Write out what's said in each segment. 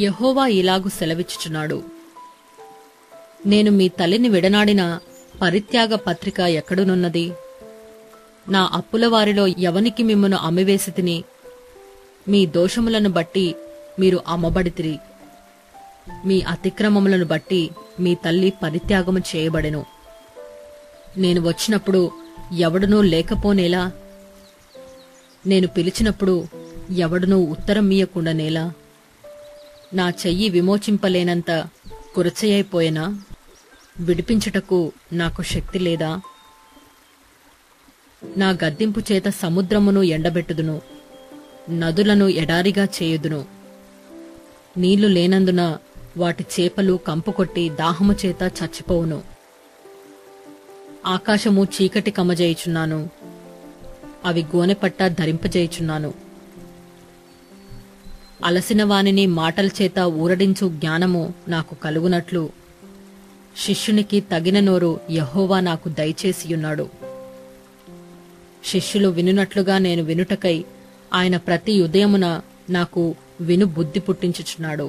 యెహోవా ఇలాగు సెలవిచ్చుచున్నాడు, నేను మీ తల్లిని విడనాడిన పరిత్యాగ పత్రిక ఎక్కడునున్నది? నా అప్పుల వారిలో ఎవనికి మిమ్మును అమ్మివేసితిని? మీ దోషములను బట్టి మీరు అమ్మబడితిరి, మీ అతిక్రమములను బట్టి మీ తల్లి పరిత్యాగము చేయబడెను. నేను వచ్చినప్పుడు ఎవడునూ లేకపోనేలా? నేను పిలిచినప్పుడు ఎవడునూ ఉత్తరం మీయకుండానేలా? నా చెయ్యి విమోచింపలేనంత కురచయైపోయేనా? విడిపించుటకు నాకు శక్తి లేదా? నా గద్దింపు చేత సముద్రమును ఎండబెట్టుదును, నదులను ఎడారిగా చేయుదును. నీళ్లు లేనందున వాటి చేపలు కంపుకొట్టి దాహము చేత చచ్చిపోవును. ఆకాశము చీకటి కమ్మజేయుచున్నాను, అవి గోనెపట్ట ధరింపజేయుచున్నాను. అలసిన వానిని మాటల చేత ఊరడించు జ్ఞానము నాకు కలుగునట్లు శిష్యునికి తగిన నోరు యెహోవా నాకు దయచేసియున్నాడు. శిష్యులు వినునట్లుగా నేను వినుటకై ఆయన ప్రతి ఉదయమున నాకు విను బుద్ధి పుట్టించుచున్నాడు.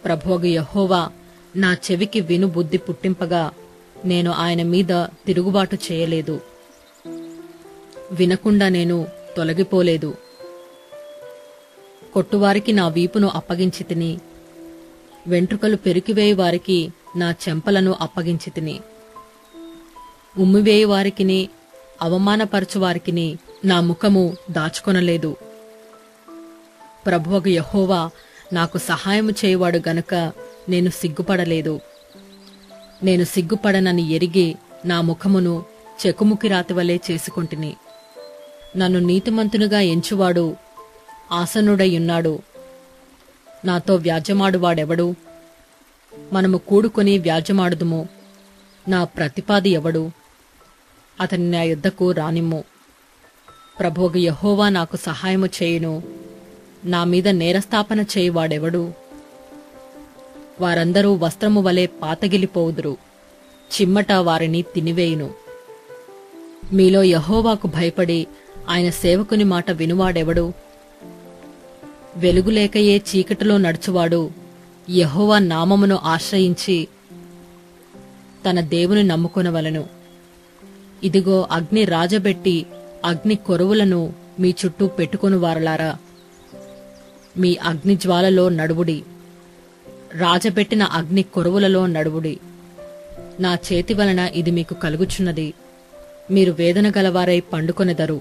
ప్రభువగు యెహోవా నా చెవికి విను బుద్ధి పుట్టింపగా నేను ఆయన మీద తిరుగుబాటు చేయలేదు. వినకుండా నేను తొలగిపోలేదు. కొట్టువారికి నా వీపును అప్పగించితిని, వెంట్రుకలు పెరికివేయి వారికి నా చెంపలను అప్పగించితిని. ఉమ్మివేయి వారికిని అవమానపరచువారికిని నా ముఖము దాచుకొనలేదు. ప్రభువగు యెహోవా నాకు సహాయము చేయువాడు గనుక నేను సిగ్గుపడలేదు. నేను సిగ్గుపడనని ఎరిగి నా ముఖమును చెకుముకి రాతివలే చేసుకొంటిని. నన్ను నీతిమంతునిగా ఎంచువాడు ఆసనుడయ్యున్నాడు. నాతో వ్యాజ్యమాడువాడెవడు? మనము కూడుకొని వ్యాజ్యమాడుదుము. నా ప్రతిపాది ఎవడు? అతని నా యుద్ధకు రానిమ్ము. ప్రభువుగు యెహోవా నాకు సహాయము చేయును. నా మీద నేరస్థాపన చేయువాడెవడు? వారందరూ వస్త్రము వలె పాతగిలిపోవుదురు, చిమ్మట వారిని తినివేయును. మీలో యెహోవాకు భయపడి ఆయన సేవకుని మాట వినువాడెవడు? వెలుగులేకయే చీకటిలో నడుచువాడు యెహోవా నామమును ఆశ్రయించి తన దేవుని నమ్ముకొనవలెను. ఇదిగో అగ్ని రాజబెట్టి అగ్ని కొరువులను మీ చుట్టూ పెట్టుకొను వారలారా, మీ అగ్ని జ్వాలలో నడువుడి, రాజబెట్టిన అగ్ని కొరువులలో నడువుడి. నా చేతి వలన ఇది మీకు కలుగుచున్నది. మీరు వేదన గలవారై పండుకొనెదరు.